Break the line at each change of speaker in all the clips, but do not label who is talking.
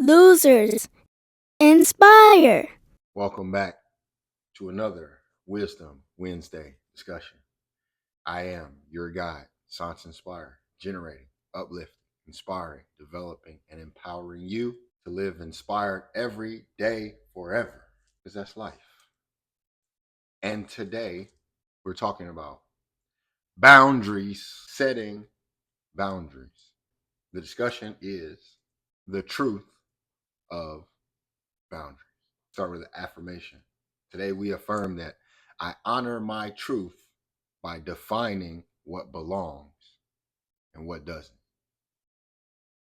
losers. Inspire.
Welcome back to another Wisdom Wednesday discussion. I am your guide, Sans Inspire, generating, uplifting, inspiring, developing, and empowering you to live inspired every day forever, because that's life. And today we're talking about boundaries, setting boundaries. The discussion is the truth of boundaries. Start with the affirmation. Today we affirm that I honor my truth by defining what belongs and what doesn't.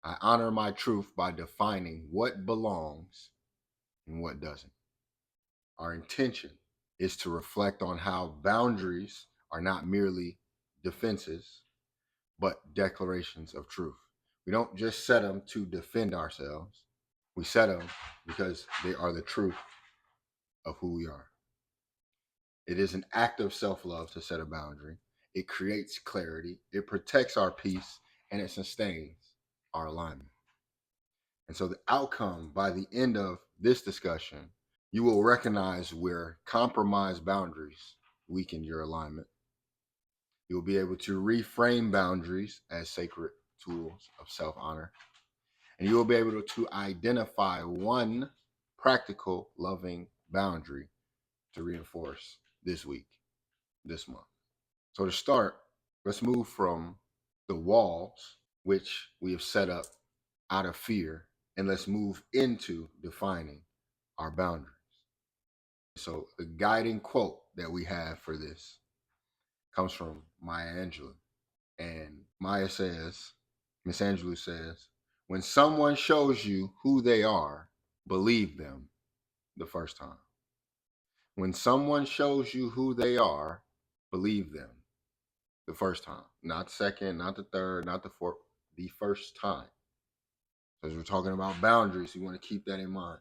I honor my truth by defining what belongs and what doesn't. Our intention is to reflect on how boundaries are not merely defenses, but declarations of truth. We don't just set them to defend ourselves. We set them because they are the truth of who we are. It is an act of self-love to set a boundary. It creates clarity, it protects our peace, and it sustains our alignment. And so the outcome by the end of this discussion, you will recognize where compromised boundaries weaken your alignment. You'll be able to reframe boundaries as sacred tools of self-honor. And you will be able to identify one practical, loving boundary to reinforce this week, this month. So to start, let's move from the walls, which we have set up out of fear, and let's move into defining our boundaries. So the guiding quote that we have for this comes from Maya Angelou. And Maya says, Miss Angelou says, when someone shows you who they are, believe them the first time. When someone shows you who they are, believe them the first time. Not second, not the third, not the fourth, the first time. Because we're talking about boundaries, you want to keep that in mind.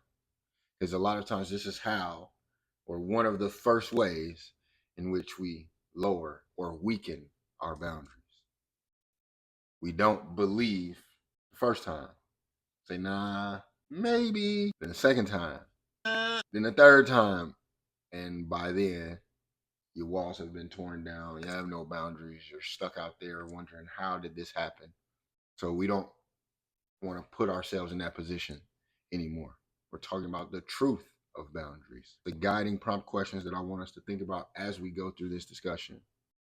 Because a lot of times this is how, or one of the first ways in which we lower or weaken our boundaries. We don't believe the first time. Say, nah, maybe. Then the second time. Then the third time. And by then, your walls have been torn down. You have no boundaries. You're stuck out there wondering, how did this happen? So we don't want to put ourselves in that position anymore. We're talking about the truth of boundaries. The guiding prompt questions that I want us to think about as we go through this discussion.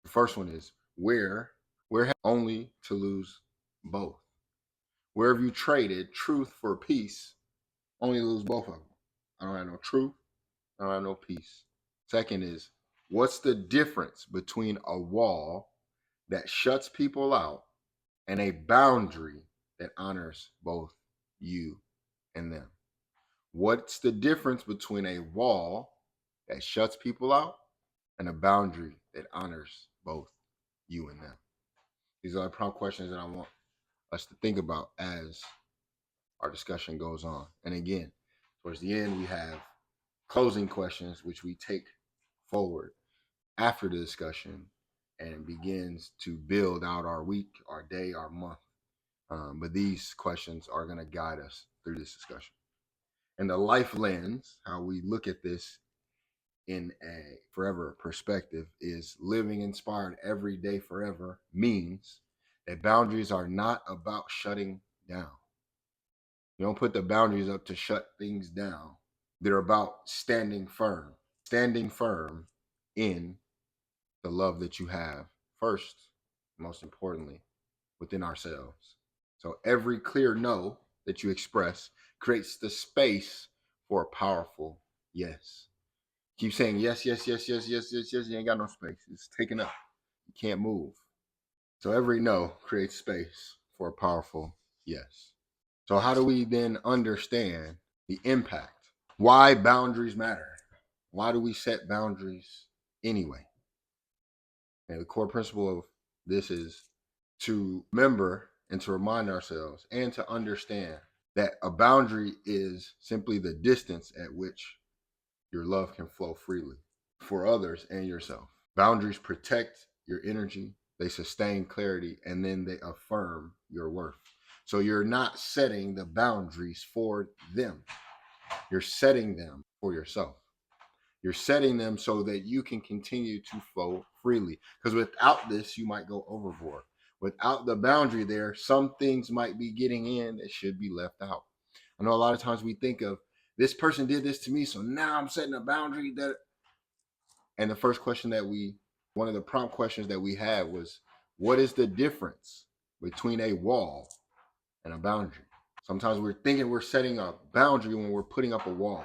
The first one is, where only to lose both? Where have you traded truth for peace, only to lose both of them? I don't have no truth. I don't have no peace. Second is, what's the difference between a wall that shuts people out and a boundary that honors both you and them? What's the difference between a wall that shuts people out and a boundary that honors both you and them? These are the prompt questions that I want us to think about as our discussion goes on. And again, towards the end, we have closing questions, which we take forward after the discussion and begins to build out our week, our day, our month. But these questions are going to guide us through this discussion. And the LiEF Lens, how we look at this in a forever perspective, is living inspired every day forever means that boundaries are not about shutting down. You don't put the boundaries up to shut things down. They're about standing firm in the love that you have first, most importantly, within ourselves. So every clear no that you express creates the space for a powerful yes. Keep saying yes, yes, yes, yes, yes, yes, yes. You ain't got no space. It's taken up. You can't move. So every no creates space for a powerful yes. So how do we then understand the impact? Why boundaries matter? Why do we set boundaries anyway? And the core principle of this is to remember and to remind ourselves and to understand that a boundary is simply the distance at which your love can flow freely for others and yourself. Boundaries protect your energy, they sustain clarity, and then they affirm your worth. So you're not setting the boundaries for them. You're setting them for yourself. You're setting them so that you can continue to flow freely. Because without this, you might go overboard. Without the boundary there, some things might be getting in that should be left out. I know a lot of times we think of this person did this to me, so now I'm setting a boundary that. And the first question one of the prompt questions that we had was, what is the difference between a wall and a boundary? Sometimes we're thinking we're setting a boundary when we're putting up a wall.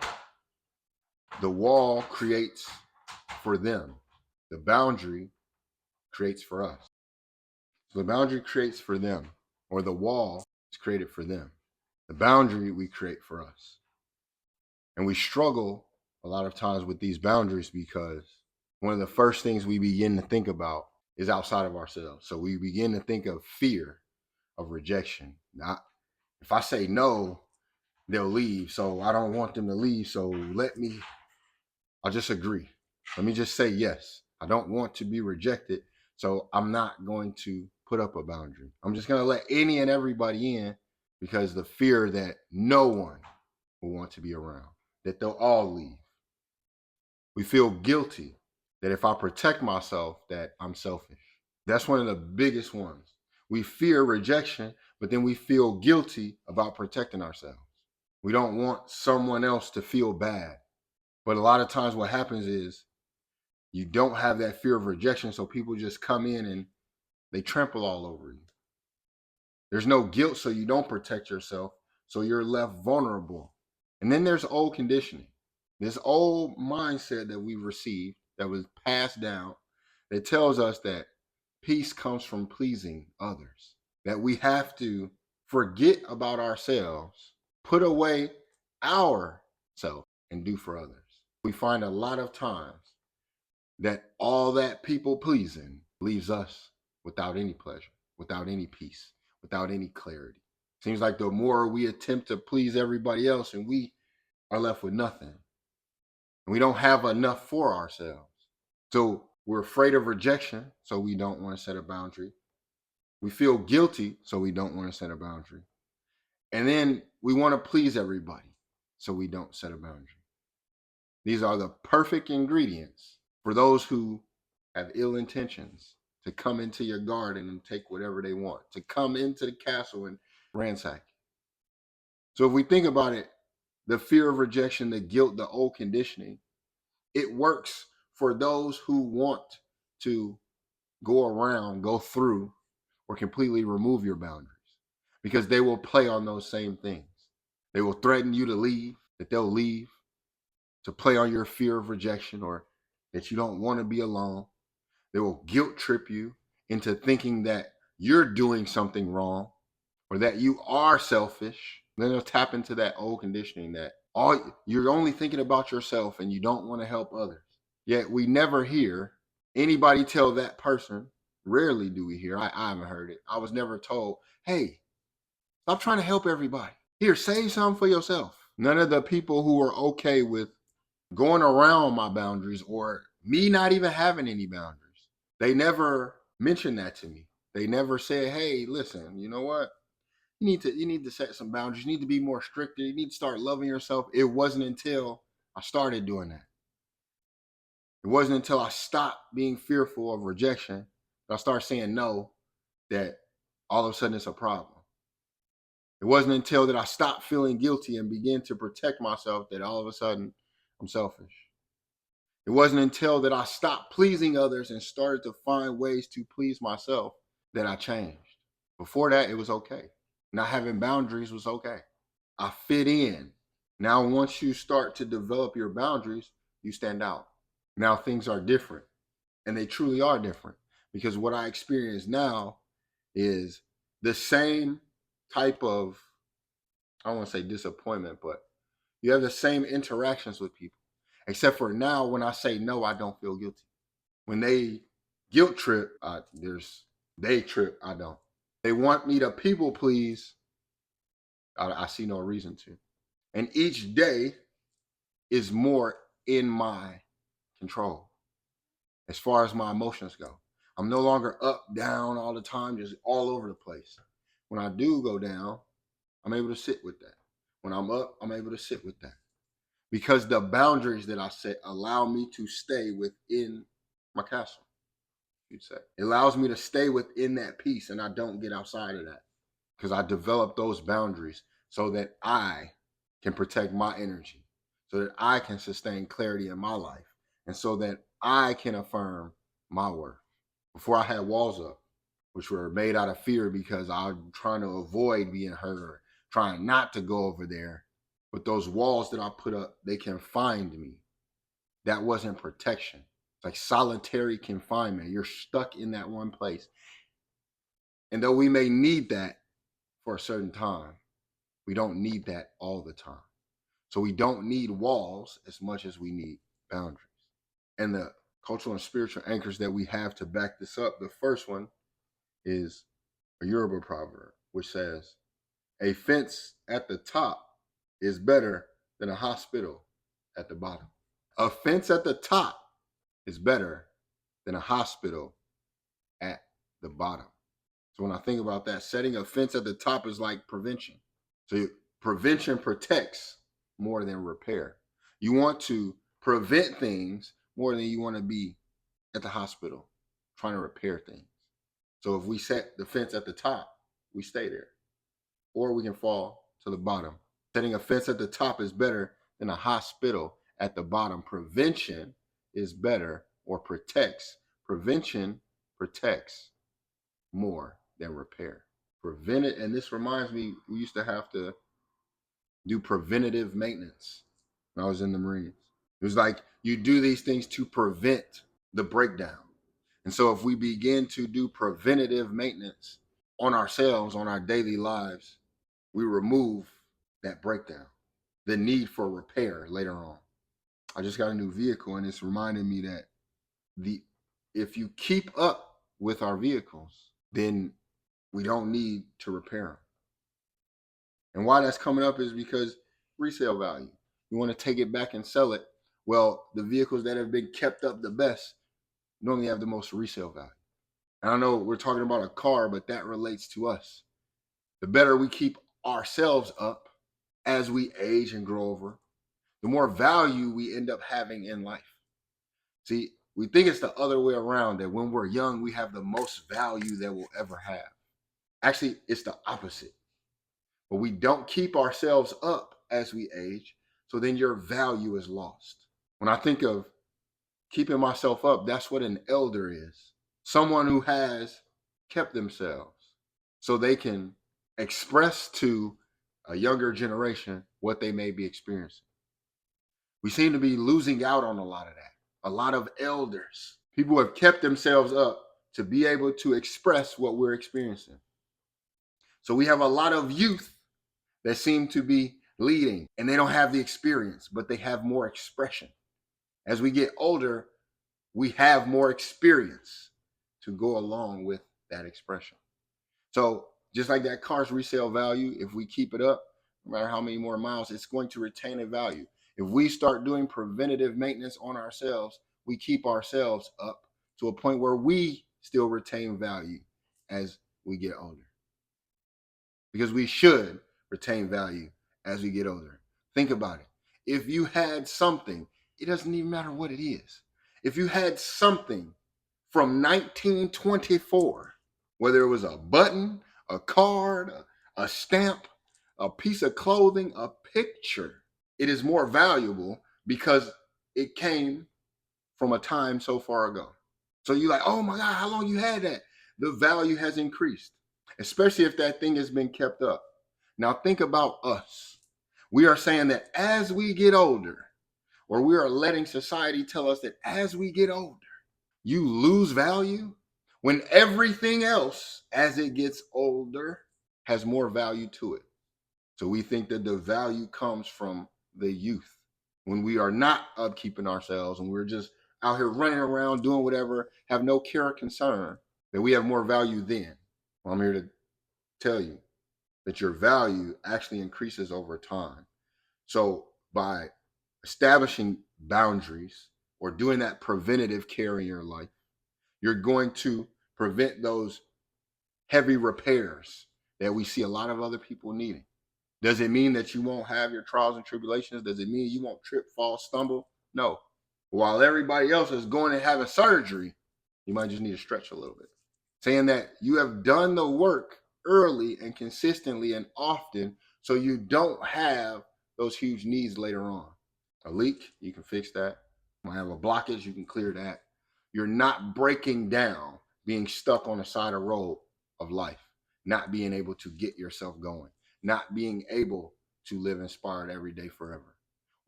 The wall creates for them. The boundary creates for us. So the boundary creates for them, or the wall is created for them. The boundary we create for us. And we struggle a lot of times with these boundaries because one of the first things we begin to think about is outside of ourselves. So we begin to think of fear of rejection. Not if I say no, they'll leave. So I don't want them to leave. So I'll just agree. Let me just say yes. I don't want to be rejected. So I'm not going to put up a boundary. I'm just going to let any and everybody in because the fear that no one will want to be around, that they'll all leave. We feel guilty that if I protect myself, that I'm selfish. That's one of the biggest ones. We fear rejection, but then we feel guilty about protecting ourselves. We don't want someone else to feel bad. But a lot of times what happens is you don't have that fear of rejection, so people just come in and they trample all over you. There's no guilt, so you don't protect yourself, so you're left vulnerable. And then there's old conditioning. This old mindset that we received, that was passed down, that tells us that peace comes from pleasing others, that we have to forget about ourselves, put away ourself, and do for others. We find a lot of times that all that people pleasing leaves us without any pleasure, without any peace, without any clarity. Seems like the more we attempt to please everybody else, and we are left with nothing. And we don't have enough for ourselves. So we're afraid of rejection, so we don't want to set a boundary. We feel guilty, so we don't want to set a boundary. And then we want to please everybody, so we don't set a boundary. These are the perfect ingredients for those who have ill intentions to come into your garden and take whatever they want, to come into the castle and ransack. So if we think about it, the fear of rejection, the guilt, the old conditioning, it works for those who want to go through, or completely remove your boundaries, because they will play on those same things. They will threaten you to leave, that they'll leave, to play on your fear of rejection or that you don't want to be alone. They will guilt trip you into thinking that you're doing something wrong or that you are selfish. Then they'll tap into that old conditioning that you're only thinking about yourself and you don't want to help others. Yet we never hear anybody tell that person. Rarely do we hear. I haven't heard it. I was never told, hey, stop trying to help everybody. Here, save some for yourself. None of the people who are okay with going around my boundaries or me not even having any boundaries, they never mentioned that to me. They never said, hey, listen, you know what? You need to set some boundaries. You need to be more stricter. You need to start loving yourself. It wasn't until I started doing that. It wasn't until I stopped being fearful of rejection that I started saying no that all of a sudden it's a problem. It wasn't until that I stopped feeling guilty and began to protect myself that all of a sudden I'm selfish. It wasn't until that I stopped pleasing others and started to find ways to please myself that I changed. Before that, it was okay. Not having boundaries was okay. I fit in. Now, once you start to develop your boundaries, you stand out. Now things are different, and they truly are different, because what I experience now is the same type of, I don't want to say disappointment, but you have the same interactions with people, except for now when I say no, I don't feel guilty. When they guilt trip, they trip, I don't. They want me to people please, I see no reason to. And each day is more in my control as far as my emotions go. I'm no longer up, down all the time, just all over the place. when I do go down, I'm able to sit with that. When I'm up, I'm able to sit with that. Because the boundaries that I set allow me to stay within my castle, you'd say. It allows me to stay within that peace and I don't get outside of that. Because I develop those boundaries so that I can protect my energy, so that I can sustain clarity in my life, and so that I can affirm my worth. Before I had walls up, which were made out of fear because I'm trying to avoid being hurt or trying not to go over there. But those walls that I put up, they can find me. That wasn't protection. It's like solitary confinement. You're stuck in that one place. And though we may need that for a certain time, we don't need that all the time. So we don't need walls as much as we need boundaries. And the cultural and spiritual anchors that we have to back this up, the first one is a Yoruba proverb, which says, a fence at the top is better than a hospital at the bottom. A fence at the top is better than a hospital at the bottom. So when I think about that, setting a fence at the top is like prevention. So prevention protects more than repair. You want to prevent things more than you want to be at the hospital trying to repair things. So if we set the fence at the top, we stay there. Or we can fall to the bottom. Setting a fence at the top is better than a hospital at the bottom. Prevention is better or protects. Prevention protects more than repair. Prevent it, and this reminds me, we used to have to do preventative maintenance when I was in the Marines. It was like you do these things to prevent the breakdown. And so if we begin to do preventative maintenance on ourselves, on our daily lives, we remove that breakdown, the need for repair later on. I just got a new vehicle and it's reminding me that if you keep up with our vehicles, then we don't need to repair them. And why that's coming up is because resale value. You want to take it back and sell it. Well, the vehicles that have been kept up the best normally have the most resale value. And I know we're talking about a car, but that relates to us. The better we keep ourselves up as we age and grow over, the more value we end up having in life. See, we think it's the other way around, that when we're young, we have the most value that we'll ever have. Actually, it's the opposite. But we don't keep ourselves up as we age, so then your value is lost. When I think of keeping myself up, that's what an elder is. Someone who has kept themselves so they can express to a younger generation what they may be experiencing. We seem to be losing out on a lot of that. A lot of elders, people who have kept themselves up to be able to express what we're experiencing. So we have a lot of youth that seem to be leading and they don't have the experience, but they have more expression. As we get older, we have more experience to go along with that expression. So just like that car's resale value, if we keep it up, no matter how many more miles, it's going to retain a value. If we start doing preventative maintenance on ourselves, we keep ourselves up to a point where we still retain value as we get older. Because we should retain value as we get older. Think about it. If you had something, it doesn't even matter what it is. If you had something from 1924, whether it was a button, a card, a stamp, a piece of clothing, a picture, it is more valuable because it came from a time so far ago. So you're like, oh my God, how long you had that? The value has increased, especially if that thing has been kept up. Now think about us. We are saying that as we get older, or we are letting society tell us that as we get older, you lose value when everything else, as it gets older, has more value to it. So we think that the value comes from the youth when we are not upkeeping ourselves and we're just out here running around doing whatever, have no care or concern, that we have more value then. Well, I'm here to tell you that your value actually increases over time. So by establishing boundaries or doing that preventative care in your life, you're going to prevent those heavy repairs that we see a lot of other people needing. Does it mean that you won't have your trials and tribulations? Does it mean you won't trip, fall, stumble? No. While everybody else is going and having surgery, you might just need to stretch a little bit. Saying that you have done the work early and consistently and often so you don't have those huge needs later on. A leak, you can fix that. You might have a blockage, you can clear that. You're not breaking down, being stuck on the side of the road of life, not being able to get yourself going, not being able to live inspired every day forever,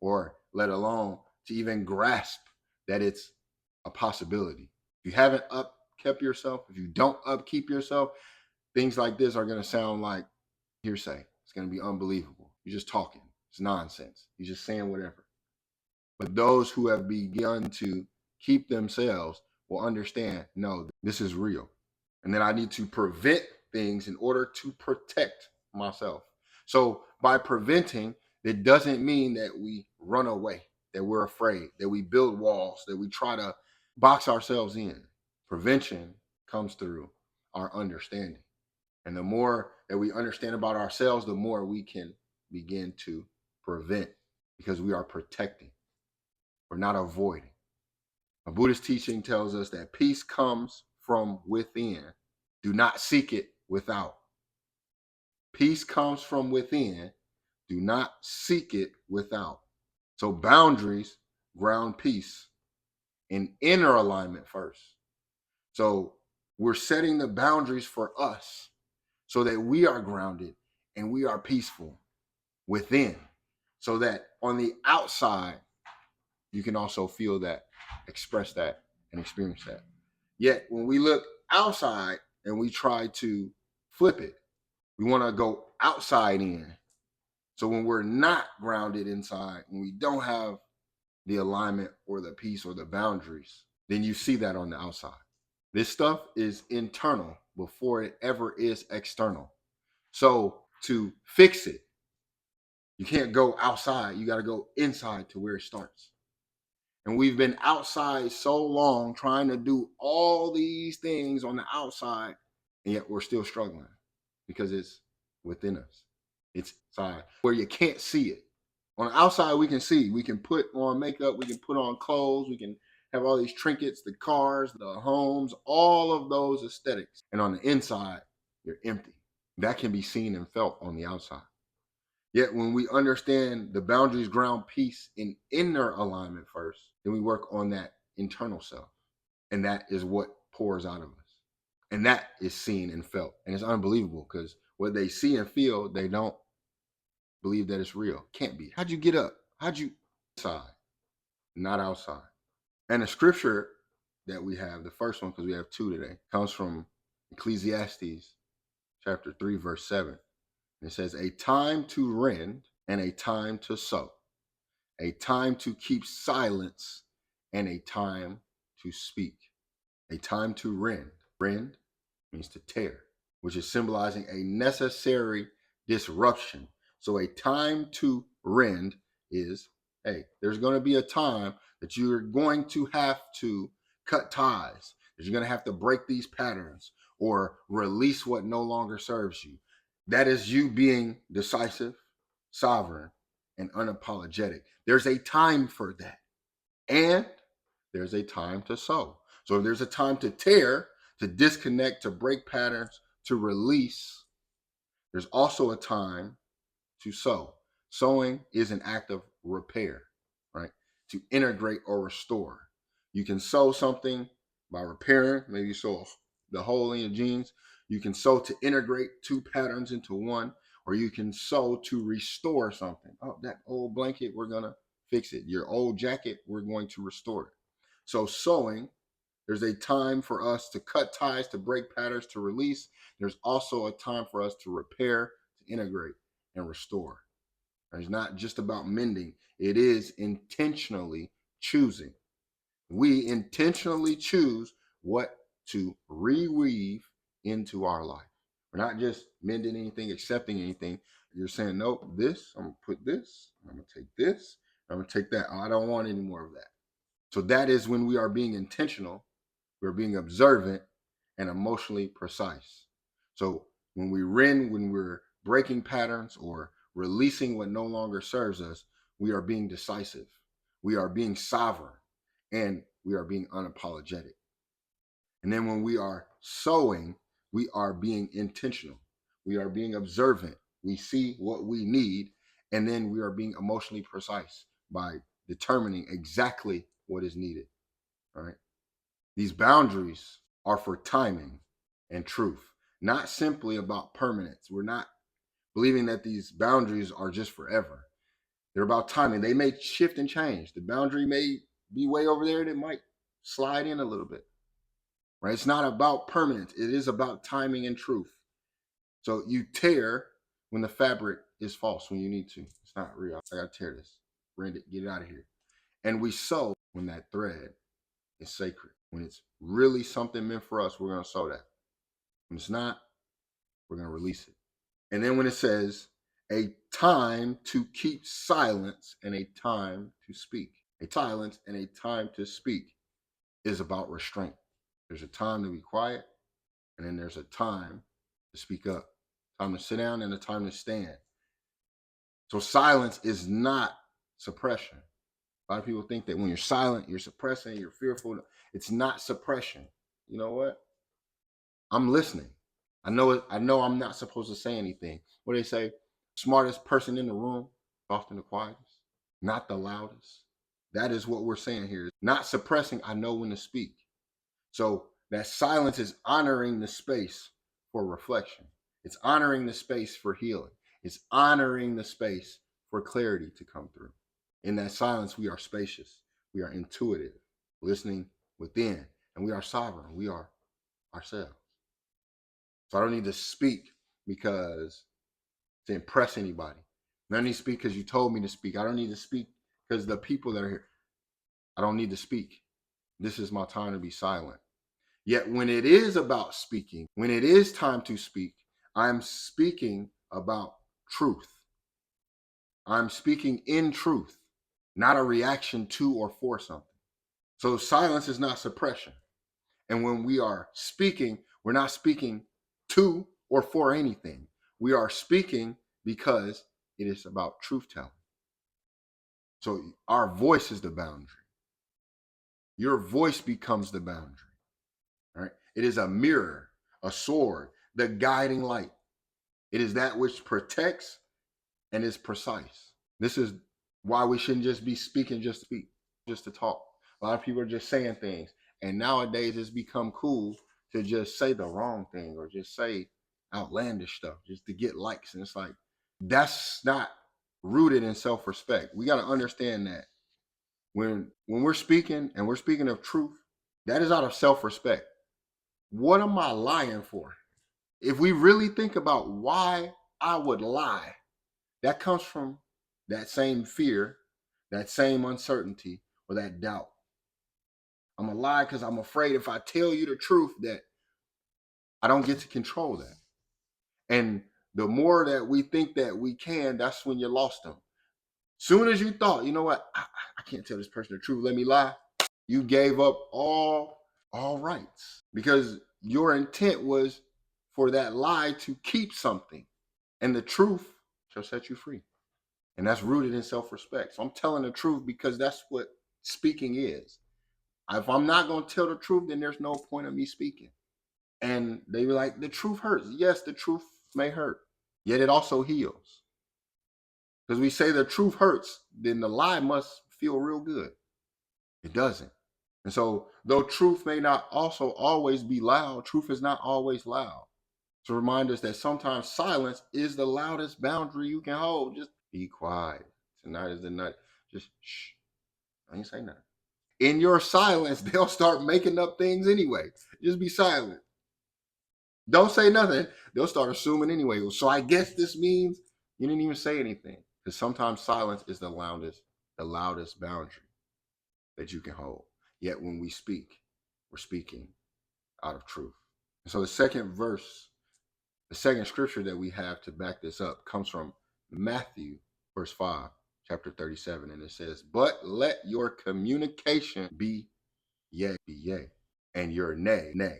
or let alone to even grasp that it's a possibility. If you haven't upkept yourself, if you don't upkeep yourself, things like this are going to sound like hearsay. It's going to be unbelievable. You're just talking. It's nonsense. You're just saying whatever. But those who have begun to keep themselves will understand, no, this is real. And then I need to prevent things in order to protect myself. So by preventing, it doesn't mean that we run away, that we're afraid, that we build walls, that we try to box ourselves in. Prevention comes through our understanding. And the more that we understand about ourselves, the more we can begin to prevent, because we are protecting. We're not avoiding. A Buddhist teaching tells us that peace comes from within. Do not seek it without. Peace comes from within. Do not seek it without. So boundaries ground peace in inner alignment first. So we're setting the boundaries for us so that we are grounded and we are peaceful within, so that on the outside, you can also feel that, express that, and experience that. Yet when we look outside and we try to flip it, we want to go outside in. So when we're not grounded inside, when we don't have the alignment or the peace or the boundaries, then you see that on the outside. This stuff is internal before it ever is external. So to fix it, you can't go outside. You got to go inside to where it starts. And we've been outside so long trying to do all these things on the outside, and yet we're still struggling because it's within us. It's inside where you can't see it. On the outside, we can see. We can put on makeup. We can put on clothes. We can have all these trinkets, the cars, the homes, all of those aesthetics. And on the inside, you're empty. That can be seen and felt on the outside. Yet when we understand the boundaries ground peace in inner alignment first, then we work on that internal self. And that is what pours out of us. And that is seen and felt. And it's unbelievable because what they see and feel, they don't believe that it's real. Can't be. How'd you get up? How'd you inside, not outside? And the scripture that we have, the first one, because we have two today, comes from Ecclesiastes chapter 3, verse 7. It says, a time to rend and a time to sow, a time to keep silence and a time to speak, a time to rend. Rend means to tear, which is symbolizing a necessary disruption. So a time to rend is, hey, there's going to be a time that you're going to have to cut ties, that you're going to have to break these patterns or release what no longer serves you. That is you being decisive, sovereign, and unapologetic. There's a time for that. And there's a time to sow. So if there's a time to tear, to disconnect, to break patterns, to release, there's also a time to sow. Sowing is an act of repair, right? To integrate or restore. You can sow something by repairing, maybe you sow the hole in your jeans. You can sow to integrate two patterns into one, or you can sow to restore something. Oh, that old blanket, we're going to fix it. Your old jacket, we're going to restore it. So sowing, there's a time for us to cut ties, to break patterns, to release. There's also a time for us to repair, to integrate, and restore. And it's not just about mending. It is intentionally choosing. We intentionally choose what to reweave into our life. We're not just mending anything, accepting anything. You're saying, nope, this, I'm going to put this, I'm going to take this, I'm going to take that. I don't want any more of that. So that is when we are being intentional, we're being observant and emotionally precise. So When we're breaking patterns or releasing what no longer serves us, we are being decisive, we are being sovereign, and we are being unapologetic. And then when we are sowing, we are being intentional, we are being observant, we see what we need, and then we are being emotionally precise by determining exactly what is needed. All right. These boundaries are for timing and truth, not simply about permanence. We're not believing that these boundaries are just forever. They're about timing. They may shift and change. The boundary may be way over there and it might slide in a little bit. Right? It's not about permanence. It is about timing and truth. So you tear when the fabric is false, when you need to. It's not real. I gotta tear this. Rend it, get it out of here. And we sew when that thread is sacred. When it's really something meant for us, we're gonna sew that. When it's not, we're gonna release it. And then when it says a time to keep silence and a time to speak, a silence and a time to speak is about restraint. There's a time to be quiet, and then there's a time to speak up, time to sit down, and a time to stand. So silence is not suppression. A lot of people think that when you're silent, you're suppressing, you're fearful. It's not suppression. You know what? I'm listening. I know it. I know I'm not supposed to say anything. What do they say? Smartest person in the room, often the quietest, not the loudest. That is what we're saying here. Not suppressing. I know when to speak. So that silence is honoring the space for reflection. It's honoring the space for healing. It's honoring the space for clarity to come through. In that silence, we are spacious. We are intuitive, listening within, and we are sovereign. We are ourselves. So I don't need to speak because to impress anybody. I don't need to speak because you told me to speak. I don't need to speak because the people that are here. I don't need to speak. This is my time to be silent. Yet when it is about speaking, when it is time to speak, I'm speaking about truth. I'm speaking in truth, not a reaction to or for something. So silence is not suppression. And when we are speaking, we're not speaking to or for anything. We are speaking because it is about truth telling. So our voice is the boundary. Your voice becomes the boundary. Right? It is a mirror, a sword, the guiding light. It is that which protects and is precise. This is why we shouldn't just be speaking just to speak, just to talk. A lot of people are just saying things. And nowadays it's become cool to just say the wrong thing or just say outlandish stuff just to get likes. And it's like, that's not rooted in self-respect. We got to understand that when we're speaking and we're speaking of truth, that is out of self-respect. What am I lying for? If we really think about why I would lie, that comes from that same fear, that same uncertainty, or that doubt. I'm gonna lie because I'm afraid if I tell you the truth that I don't get to control that. And the more that we think that we can, that's when you lost them. Soon as you thought, you know what, I can't tell this person the truth, let me lie, you gave up all rights because your intent was for that lie to keep something, and the truth shall set you free. And that's rooted in self-respect. So I'm telling the truth because that's what speaking is. If I'm not going to tell the truth, then there's no point of me speaking. And they were like, the truth hurts. Yes, the truth may hurt, yet it also heals. Because we say the truth hurts, then the lie must feel real good. It doesn't. And so, though truth may not also always be loud, truth is not always loud. To remind us that sometimes silence is the loudest boundary you can hold. Just be quiet. Tonight is the night. Just shh. I ain't say nothing. In your silence, they'll start making up things anyway. Just be silent. Don't say nothing. They'll start assuming anyway. So I guess this means you didn't even say anything. Because sometimes silence is the loudest boundary that you can hold. Yet when we speak, we're speaking out of truth. And so the second scripture that we have to back this up comes from Matthew, verse 5, chapter 37. And it says, but let your communication be yea, and your nay, nay.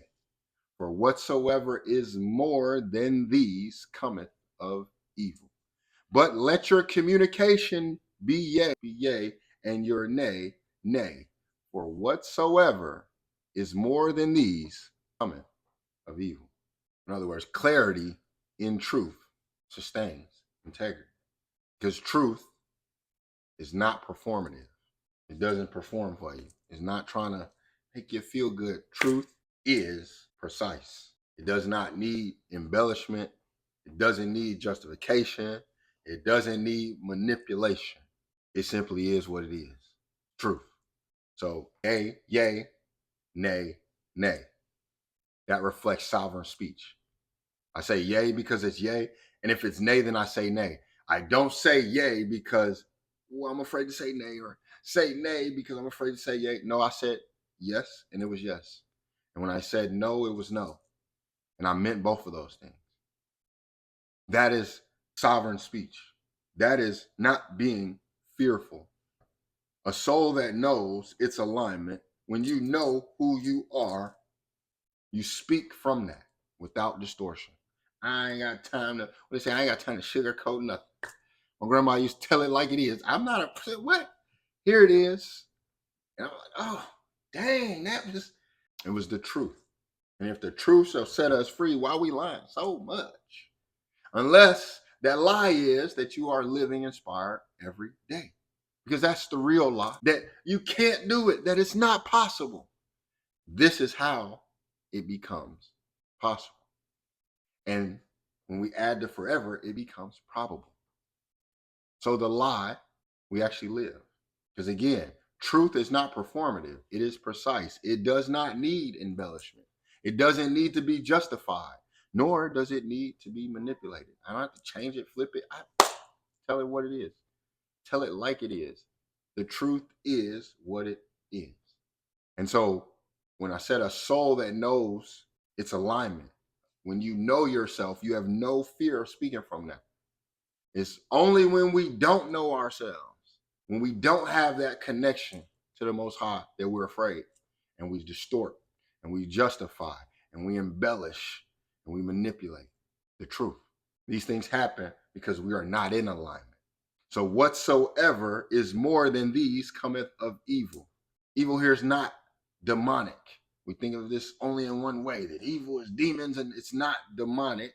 For whatsoever is more than these cometh of evil. But let your communication be yea, and your nay, nay. For whatsoever is more than these cometh of evil. In other words, clarity in truth sustains integrity. Because truth is not performative. It doesn't perform for you. It's not trying to make you feel good. Truth is precise. It does not need embellishment. It doesn't need justification. It doesn't need manipulation. It simply is what it is. Truth. So, yay, nay, nay. That reflects sovereign speech. I say yay because it's yay. And if it's nay, then I say nay. I don't say yay because, well, I'm afraid to say nay, or say nay because I'm afraid to say yay. No, I said yes, and it was yes. And when I said no, it was no. And I meant both of those things. That is sovereign speech. That is not being fearful. A soul that knows its alignment, when you know who you are, you speak from that without distortion. I ain't got time to, what they say, I ain't got time to sugarcoat nothing. My grandma used to tell it like it is. I'm not a, what? Here it is. And I'm like, oh, dang, it was the truth. And if the truth shall set us free, why we lying so much? Unless that lie is that you are living inspired every day. Because that's the real lie, that you can't do it, that it's not possible. This is how it becomes possible. And when we add the forever, it becomes probable. So the lie, we actually live. Because again, truth is not performative. It is precise. It does not need embellishment. It doesn't need to be justified, nor does it need to be manipulated. I don't have to change it, flip it. I tell it what it is. Tell it like it is. The truth is what it is. And so when I said a soul that knows its alignment, when you know yourself, you have no fear of speaking from that. It's only when we don't know ourselves, when we don't have that connection to the Most High, that we're afraid, and we distort, and we justify, and we embellish, and we manipulate the truth. These things happen because we are not in alignment. So whatsoever is more than these cometh of evil. Evil here is not demonic. We think of this only in one way, that evil is demons, and it's not demonic,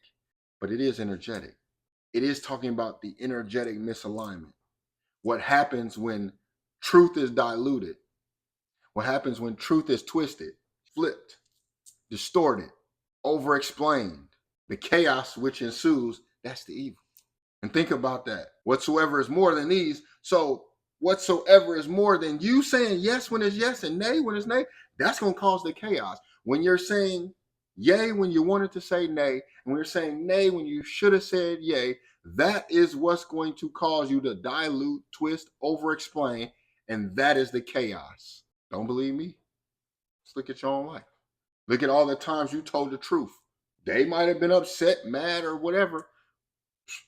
but it is energetic. It is talking about the energetic misalignment. What happens when truth is diluted? What happens when truth is twisted, flipped, distorted, over-explained? The chaos which ensues, that's the evil. And think about that. Whatsoever is more than these. So whatsoever is more than you saying yes when it's yes and nay when it's nay, that's going to cause the chaos. When you're saying yay when you wanted to say nay, and when you're saying nay when you should have said yay, that is what's going to cause you to dilute, twist, over-explain, and that is the chaos. Don't believe me? Let's look at your own life. Look at all the times you told the truth. They might have been upset, mad, or whatever.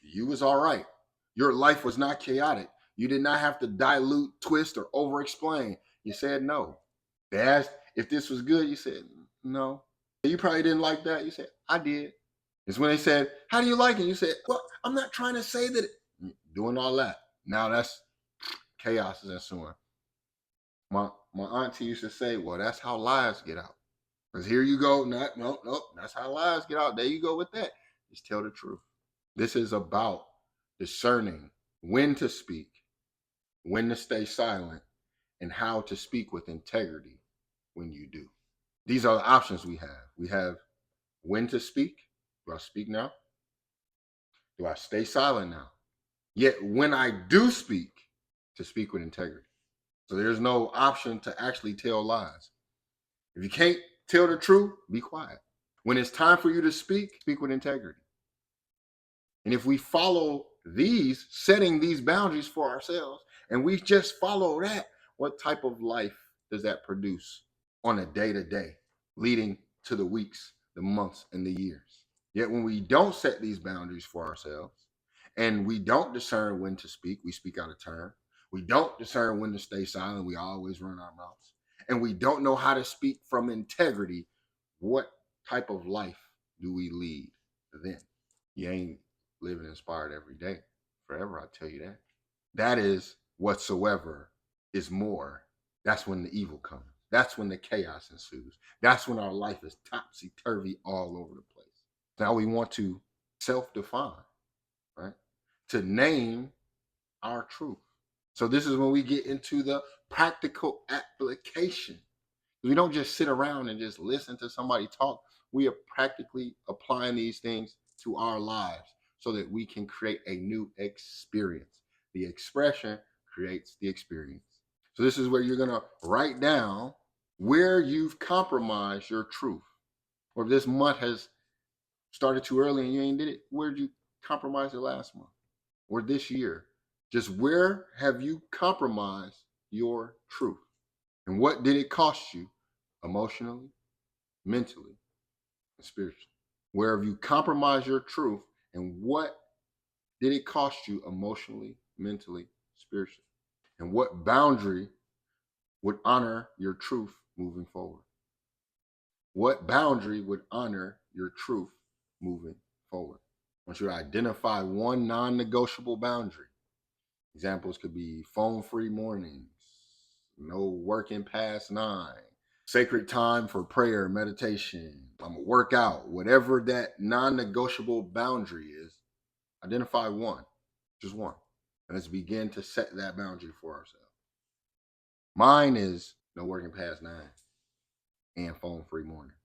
You was all right. Your life was not chaotic. You did not have to dilute, twist, or over-explain. You said no. They asked if this was good. You said no. You probably didn't like that. You said, I did. It's when they said, how do you like it? You said, well, I'm not trying to say that. Doing all that. Now that's chaos is ensuing. My auntie used to say, well, that's how lies get out. Because here you go. No, that's how lies get out. There you go with that. Just tell the truth. This is about discerning when to speak, when to stay silent, and how to speak with integrity when you do. These are the options we have. We have when to speak. Do I speak now? Do I stay silent now? Yet when I do speak, to speak with integrity. So there's no option to actually tell lies. If you can't tell the truth, be quiet. When it's time for you to speak with integrity. And if we follow these, setting these boundaries for ourselves, and we just follow that, what type of life does that produce on a day-to-day, leading to the weeks, the months, and the years? Yet when we don't set these boundaries for ourselves, and we don't discern when to speak, we speak out of turn. We don't discern when to stay silent, we always run our mouths. And we don't know how to speak from integrity, what type of life do we lead then? You ain't living inspired every day forever, I tell you that. That is whatsoever is more. That's when the evil comes. That's when the chaos ensues. That's when our life is topsy-turvy all over the place. Now we want to self-define, right? To name our truth. So this is when we get into the practical application. We don't just sit around and just listen to somebody talk. We are practically applying these things to our lives so that we can create a new experience. The expression creates the experience. So this is where you're going to write down where you've compromised your truth. Or if this month has started too early and you ain't did it, where did you compromise it last month? Or this year? Just where have you compromised your truth? And what did it cost you emotionally, mentally, and spiritually? Where have you compromised your truth, and what did it cost you emotionally, mentally, spiritually? And what boundary would honor your truth moving forward? What boundary would honor your truth moving forward? I want you to identify one non-negotiable boundary. Examples could be phone-free mornings, no working past 9, sacred time for prayer, meditation, I'm gonna work out, whatever that non-negotiable boundary is, identify one, just one. And let's begin to set that boundary for ourselves. Mine is no working past 9 and phone-free mornings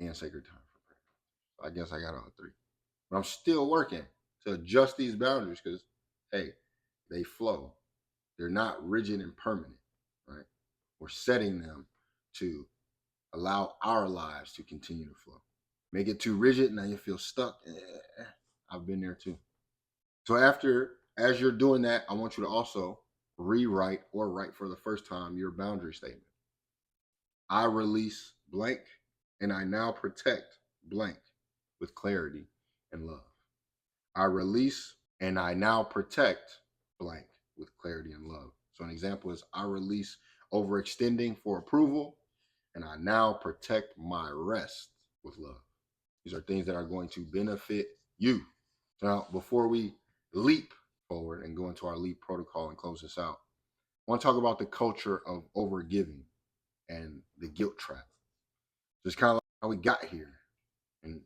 and sacred time for prayer. So I guess I got all 3. But I'm still working to adjust these boundaries because, hey, they flow. They're not rigid and permanent, right? We're setting them to allow our lives to continue to flow. Make it too rigid, now you feel stuck. I've been there too. So as you're doing that, I want you to also rewrite or write for the first time your boundary statement. I release blank and I now protect blank with clarity and love. I release and I now protect blank with clarity and love. So an example is I release overextending for approval and I now protect my rest with love. These are things that are going to benefit you. Now, before we leap forward and go into our leap protocol and close this out, I want to talk about the culture of overgiving and the guilt trap. Just kind of like how we got here and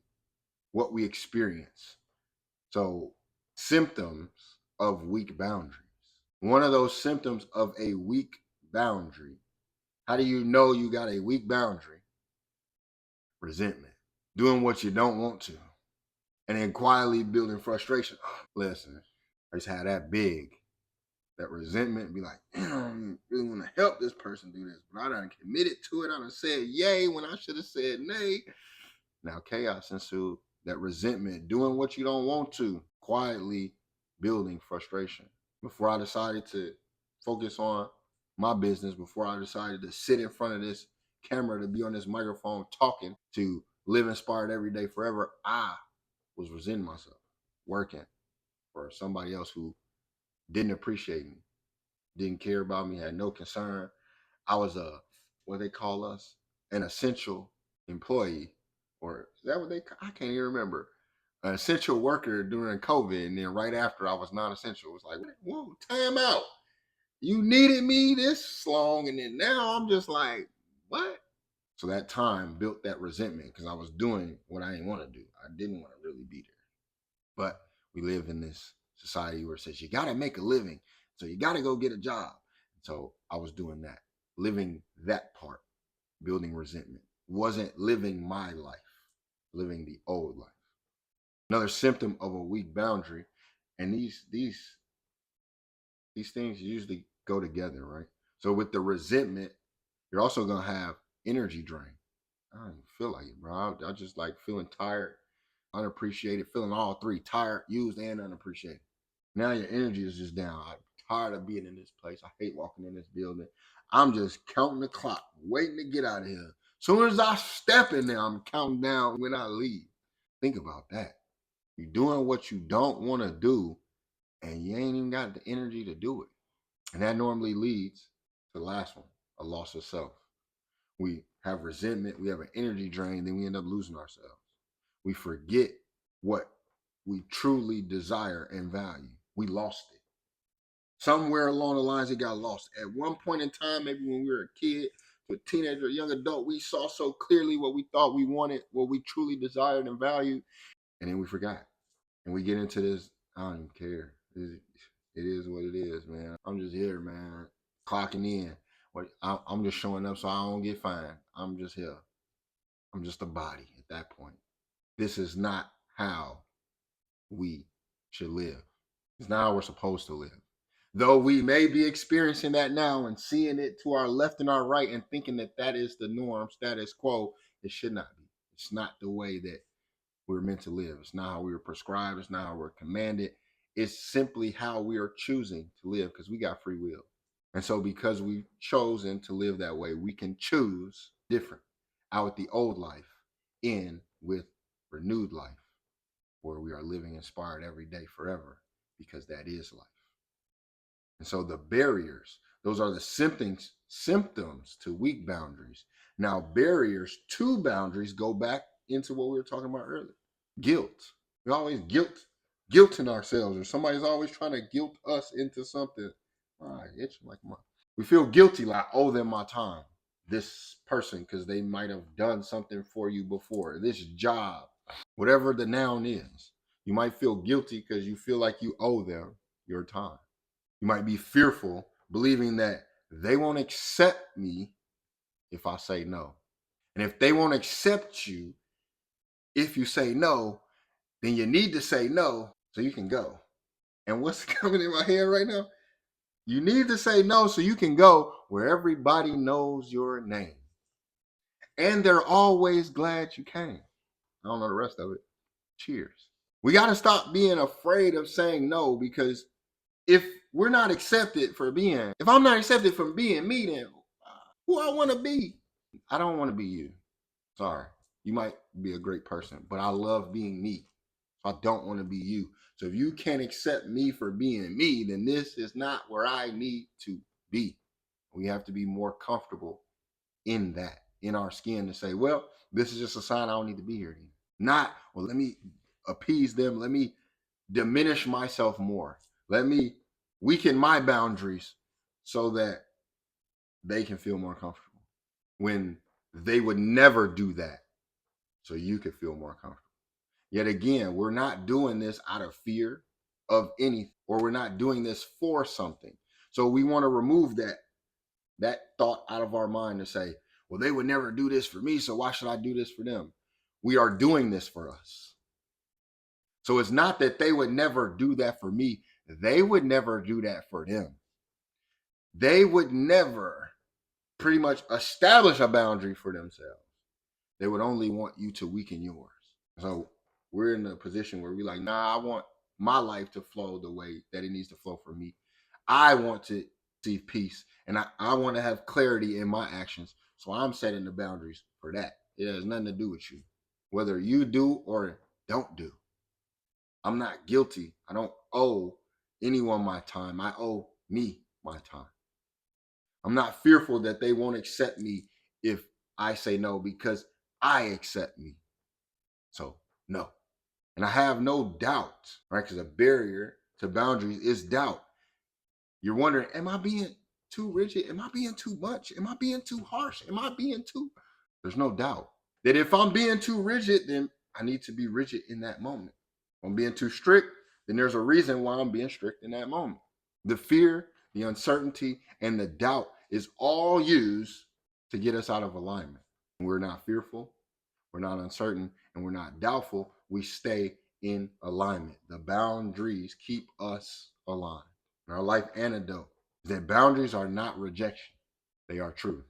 what we experience. So, symptoms of weak boundaries. One of those symptoms of a weak boundary, how do you know you got a weak boundary? Resentment. Doing what you don't want to. And then quietly building frustration. Listen, I just had that big. That resentment be like, I don't really want to help this person do this, but I done committed to it. I done said yay when I should have said nay. Now chaos ensued. That resentment, doing what you don't want to, quietly building frustration. Before I decided to focus on my business, before I decided to sit in front of this camera, to be on this microphone talking, to live inspired every day forever, I was resenting myself, working for somebody else who didn't appreciate me, didn't care about me, had no concern. I was what they call us, an essential employee, or is that what I can't even remember. An essential worker during COVID, and then right after I was non-essential. It was like, whoa, time out. You needed me this long, and then now I'm just like, what? So that time built that resentment because I was doing what I didn't want to do. I didn't want to really be there. But we live in this society where it says you got to make a living. So you got to go get a job. So I was doing that, living that part, building resentment. Wasn't living my life, living the old life. Another symptom of a weak boundary, and these things usually go together, right? So with the resentment, you're also gonna have energy drain. I don't even feel like it, bro. I just like feeling tired, unappreciated, feeling all 3, tired, used, and unappreciated. Now your energy is just down. I'm tired of being in this place. I hate walking in this building. I'm just counting the clock, waiting to get out of here. Soon as I step in there, I'm counting down when I leave. Think about that. You're doing what you don't want to do, and you ain't even got the energy to do it. And that normally leads to the last one, a loss of self. We have resentment, we have an energy drain, then we end up losing ourselves. We forget what we truly desire and value. We lost it. Somewhere along the lines, it got lost. At one point in time, maybe when we were a kid, to a teenager, a young adult, we saw so clearly what we thought we wanted, what we truly desired and valued, and then we forgot. And we get into this, I don't even care. It is what it is, man. I'm just here, man, clocking in. I'm just showing up so I don't get fined. I'm just here. I'm just a body at that point. This is not how we should live. It's not how we're supposed to live. Though we may be experiencing that now and seeing it to our left and our right and thinking that that is the norm, status quo, it should not be. It's not the way that we're meant to live. It's not how we were prescribed. It's not how we're commanded. It's simply how we are choosing to live because we got free will. And so because we've chosen to live that way, we can choose different, out with the old life, in with renewed life, where we are living inspired every day forever, because that is life. And so the barriers, those are the symptoms to weak boundaries. Now, barriers to boundaries go back into what we were talking about earlier. Guilt. We always guilting ourselves, or somebody's always trying to guilt us into something. Itching like my. We feel guilty, like I owe them my time. This person, because they might have done something for you before. This job, whatever the noun is, you might feel guilty because you feel like you owe them your time. You might be fearful, believing that they won't accept me if I say no. And if they won't accept you if you say no, then you need to say no so you can go. And what's coming in my head right now? You need to say no so you can go where everybody knows your name. And they're always glad you came. I don't know the rest of it. Cheers. We got to stop being afraid of saying no, because if we're not accepted for being, if I'm not accepted for being me, then who I want to be? I don't want to be you. Sorry. You might be a great person, but I love being me. I don't want to be you. So if you can't accept me for being me, then this is not where I need to be. We have to be more comfortable in that, in our skin, to say, well, this is just a sign I don't need to be here anymore. Not, well, let me appease them. Let me diminish myself more. Let me weaken my boundaries so that they can feel more comfortable, when they would never do that so you could feel more comfortable. Yet again, we're not doing this out of fear of anything, or we're not doing this for something. So we want to remove that thought out of our mind to say, well, they would never do this for me, so why should I do this for them? We are doing this for us. So it's not that they would never do that for me. They would never do that for them. They would never pretty much establish a boundary for themselves. They would only want you to weaken yours. So we're in a position where we're like, nah, I want my life to flow the way that it needs to flow for me. I want to see peace, and I want to have clarity in my actions. So I'm setting the boundaries for that. It has nothing to do with you, whether you do or don't do. I'm not guilty. I don't owe anyone my time. I owe me my time. I'm not fearful that they won't accept me if I say no, because I accept me. So, no. And I have no doubt, right? Because a barrier to boundaries is doubt. You're wondering, am I being too rigid? Am I being too much? Am I being too harsh? Am I being too? There's no doubt that if I'm being too rigid, then I need to be rigid in that moment. If I'm being too strict, then there's a reason why I'm being strict in that moment. The fear, the uncertainty, and the doubt is all used to get us out of alignment. We're not fearful, we're not uncertain, and we're not doubtful. We stay in alignment. The boundaries keep us aligned. And our life antidote is that boundaries are not rejection, they are truth.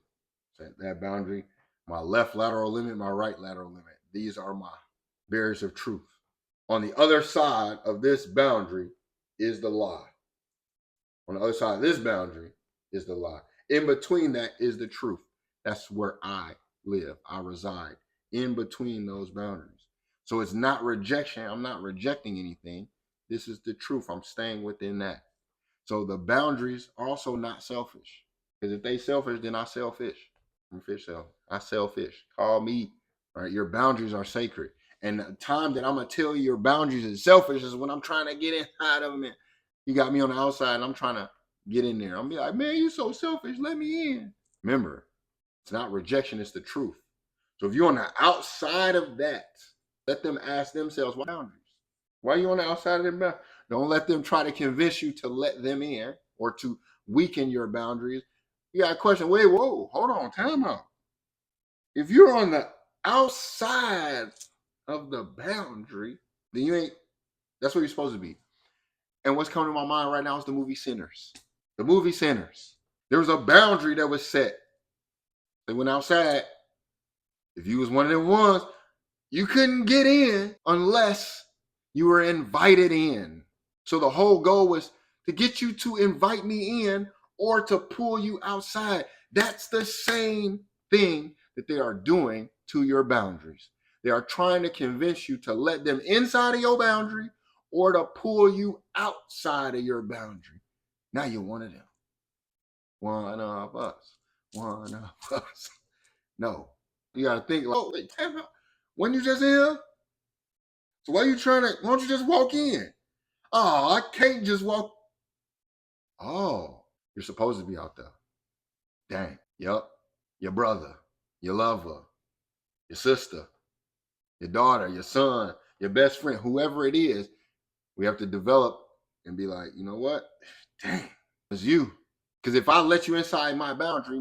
So that boundary, my left lateral limit, my right lateral limit, these are my barriers of truth. On the other side of this boundary is the lie. On the other side of this boundary is the lie. In between that is the truth. That's where I live. I reside in between those boundaries. So it's not rejection. I'm not rejecting anything. This is the truth. I'm staying within that. So the boundaries are also not selfish. Because if they selfish, then I selfish. I'm a fish sell. I sell fish. Call me. All right. Your boundaries are sacred. And the time that I'm gonna tell you your boundaries is selfish is when I'm trying to get inside of them. And you got me on the outside and I'm trying to get in there. I'm be like, man, you so selfish. Let me in. Remember, it's not rejection, it's the truth. So if you're on the outside of that, let them ask themselves why boundaries. Why are you on the outside of their boundaries? Don't let them try to convince you to let them in or to weaken your boundaries. You got a question. Wait, whoa, hold on, time out. If you're on the outside of the boundary, then you ain't, that's where you're supposed to be. And what's coming to my mind right now is the movie Sinners. The movie Sinners. There was a boundary that was set. They went outside. If you was one of them ones, you couldn't get in unless you were invited in. So the whole goal was to get you to invite me in or to pull you outside. That's the same thing that they are doing to your boundaries. They are trying to convince you to let them inside of your boundary or to pull you outside of your boundary. Now you're one of them. One of us. One of us. No. You got to think, like, oh, wait, when you just here? So why don't you just walk in? Oh, I can't just walk. Oh, you're supposed to be out there. Dang. Yup. Your brother, your lover, your sister, your daughter, your son, your best friend, whoever it is, we have to develop and be like, you know what? Dang, it's you. Because if I let you inside my boundary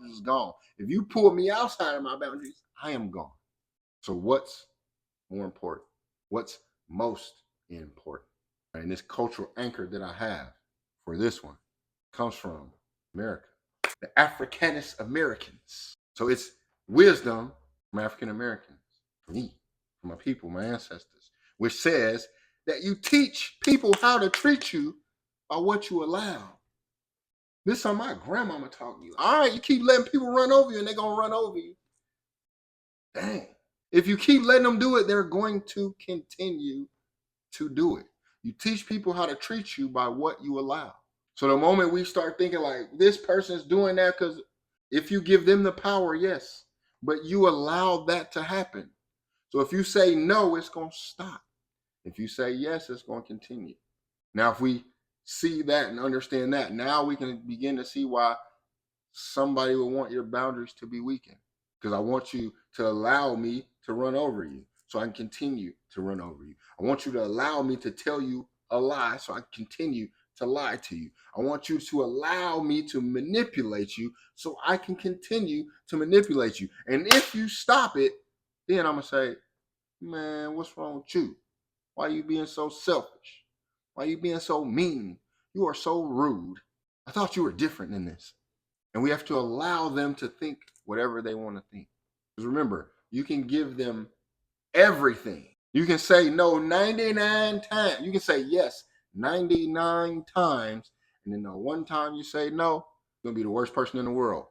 is gone. If you pull me outside of my boundaries, I am gone. So what's more important? What's most important? And this cultural anchor that I have for this one comes from America, the Africanist Americans. So it's wisdom from African Americans, from me, from my people, my ancestors, which says that you teach people how to treat you by what you allow. This is something my grandmama taught me. All right, you keep letting people run over you and they're going to run over you. Dang. If you keep letting them do it, they're going to continue to do it. You teach people how to treat you by what you allow. So the moment we start thinking like this person's doing that because if you give them the power, yes, but you allow that to happen. So if you say no, it's going to stop. If you say yes, it's going to continue. Now, if we see that and understand that, now we can begin to see why somebody would want your boundaries to be weakened. Because I want you to allow me to run over you so I can continue to run over you. I want you to allow me to tell you a lie so I can continue to lie to you. I want you to allow me to manipulate you so I can continue to manipulate you. And if you stop it, then I'm going to say, man, what's wrong with you? Why are you being so selfish? Why are you being so mean? You are so rude. I thought you were different than this. And we have to allow them to think whatever they want to think. Because remember, you can give them everything. You can say no 99 times. You can say yes 99 times. And then the one time you say no, you're going to be the worst person in the world.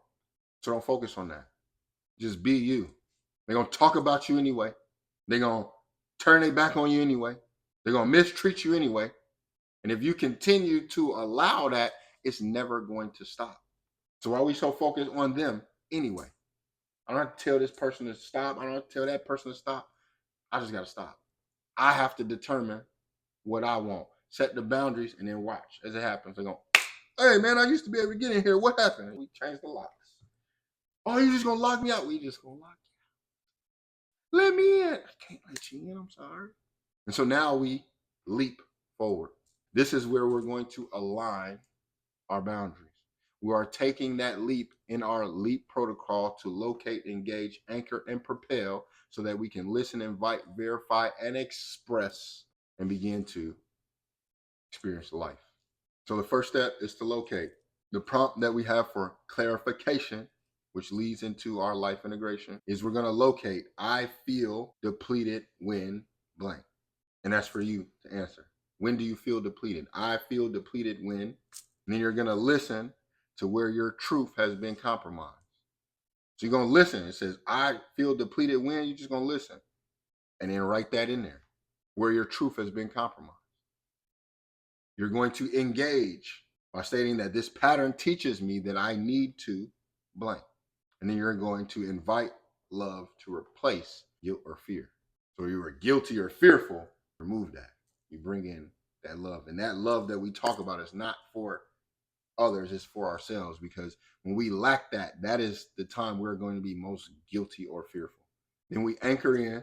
So don't focus on that. Just be you. They're going to talk about you anyway. They're going to turn their back on you anyway. They're going to mistreat you anyway. And if you continue to allow that, it's never going to stop. So why are we so focused on them anyway? I don't have to tell this person to stop. I don't have to tell that person to stop. I just got to stop. I have to determine what I want. Set the boundaries and then watch as it happens. They're going, hey, man, I used to be able to get in here. What happened? We changed the locks. Oh, you just going to lock me out? We just going to lock you out. Let me in. I can't let you in. I'm sorry. And so now we leap forward. This is where we're going to align our boundaries. We are taking that leap in our LEAP protocol to locate, engage, anchor, and propel so that we can listen, invite, verify, and express and begin to experience life. So the first step is to locate. The prompt that we have for clarification, which leads into our life integration, is we're going to locate, I feel depleted when blank. And that's for you to answer. When do you feel depleted? I feel depleted when. And then you're going to listen to where your truth has been compromised. So you're going to listen. It says, I feel depleted when. You're just going to listen. And then write that in there, where your truth has been compromised. You're going to engage by stating that this pattern teaches me that I need to blank. And then you're going to invite love to replace guilt or fear. So you were guilty or fearful, remove that. You bring in that love. And that love that we talk about is not for others, it's for ourselves. Because when we lack that, that is the time we're going to be most guilty or fearful. Then we anchor in,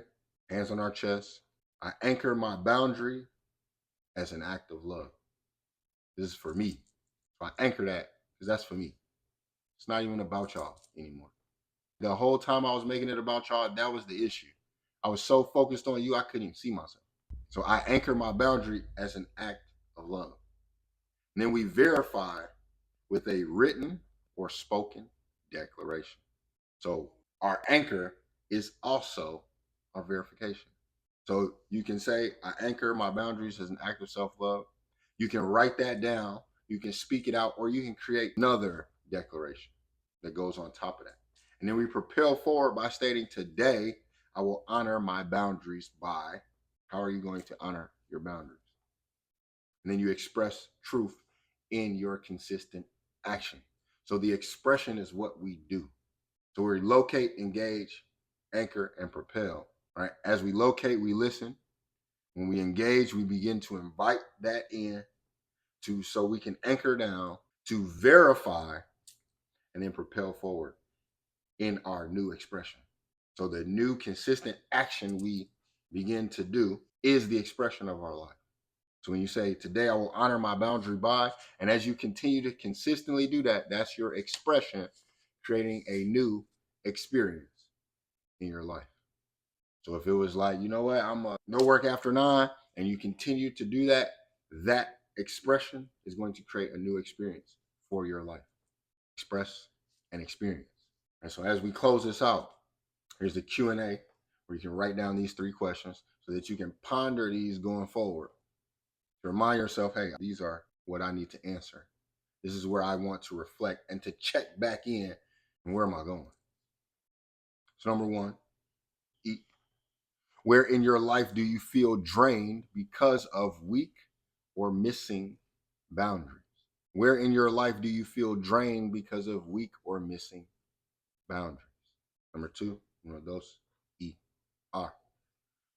hands on our chest. I anchor my boundary as an act of love. This is for me. So I anchor that because that's for me. It's not even about y'all anymore. The whole time I was making it about y'all, that was the issue. I was so focused on you, I couldn't even see myself. So I anchor my boundary as an act of love. And then we verify with a written or spoken declaration. So our anchor is also our verification. So you can say, I anchor my boundaries as an act of self love. You can write that down, you can speak it out, or you can create another declaration that goes on top of that. And then we propel forward by stating, today I will honor my boundaries by. How are you going to honor your boundaries? And then you express truth in your consistent action. So the expression is what we do. So we locate, engage, anchor, and propel. Right? As we locate, we listen. When we engage, we begin to invite that in to so we can anchor down, to verify, and then propel forward in our new expression. So the new consistent action we begin to do is the expression of our life. So when you say, today I will honor my boundary by, and as you continue to consistently do that, that's your expression, creating a new experience in your life. So if it was like, you know what, no work after 9, and you continue to do that, that expression is going to create a new experience for your life. Express and experience. And so as we close this out, here's the Q&A where you can write down these 3 questions so that you can ponder these going forward. To remind yourself, hey, these are what I need to answer. This is where I want to reflect and to check back in, and where am I going? So number 1, eat. Where in your life do you feel drained because of weak or missing boundaries? Where in your life do you feel drained because of weak or missing boundaries? Number 2, those E-R.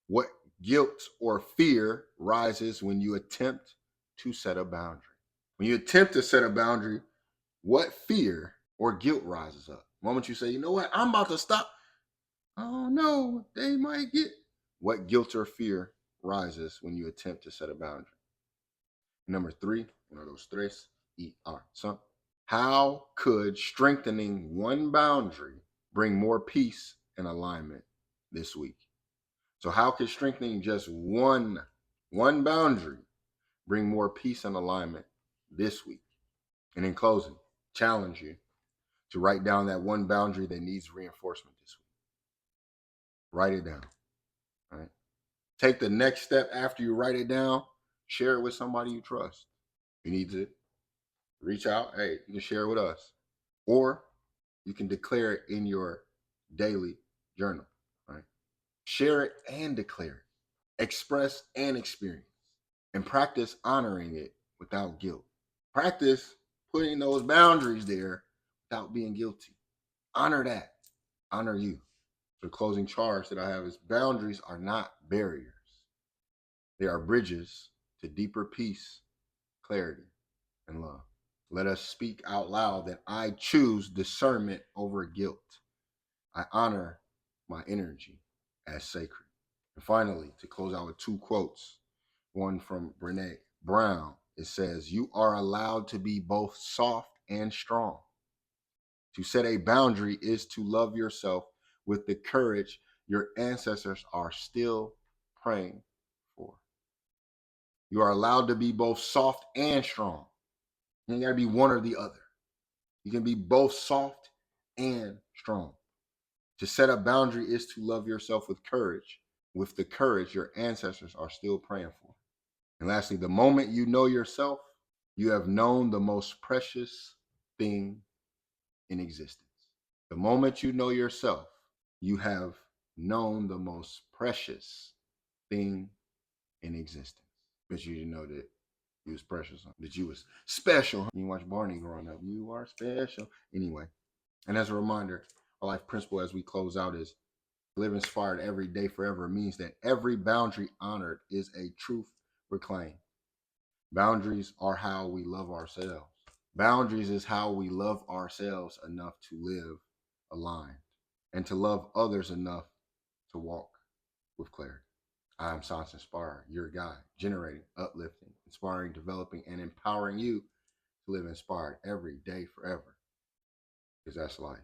What guilt or fear rises when you attempt to set a boundary? When you attempt to set a boundary, what fear or guilt rises up? The moment you say, you know what, I'm about to stop. Oh no, they might get. What guilt or fear rises when you attempt to set a boundary? Number 3, those tres, E-R. So, how could strengthening one boundary bring more peace and alignment this week? So how could strengthening just one boundary bring more peace and alignment this week? And in closing, challenge you to write down that one boundary that needs reinforcement this week. Write it down. All right. Take the next step after you write it down. Share it with somebody you trust. You need to reach out. Hey, you can share it with us. Or you can declare it in your daily journal. Right? Share it and declare it. Express and experience. And practice honoring it without guilt. Practice putting those boundaries there without being guilty. Honor that. Honor you. The closing charge that I have is, boundaries are not barriers. They are bridges to deeper peace, clarity, and love. Let us speak out loud that I choose discernment over guilt. I honor my energy as sacred. And finally, to close out with 2 quotes, one from Brené Brown. It says, you are allowed to be both soft and strong. To set a boundary is to love yourself with the courage your ancestors are still praying for. You are allowed to be both soft and strong. You got to be one or the other. You can be both soft and strong. To set a boundary is to love yourself with the courage your ancestors are still praying for. And lastly, the moment you know yourself, you have known the most precious thing in existence. The moment you know yourself, you have known the most precious thing in existence. But you didn't know that you was precious, that you was special. You watch Barney growing up. You are special. Anyway, and as a reminder, Our life principle as we close out is live inspired every day forever. It means that every boundary honored is a truth reclaimed. Boundaries are how we love ourselves. Boundaries is how we love ourselves enough to live aligned and to love others enough to walk with clarity. I'm Sans Inspire, your guide, generating, uplifting, inspiring, developing, and empowering you to live inspired every day forever. Because that's life.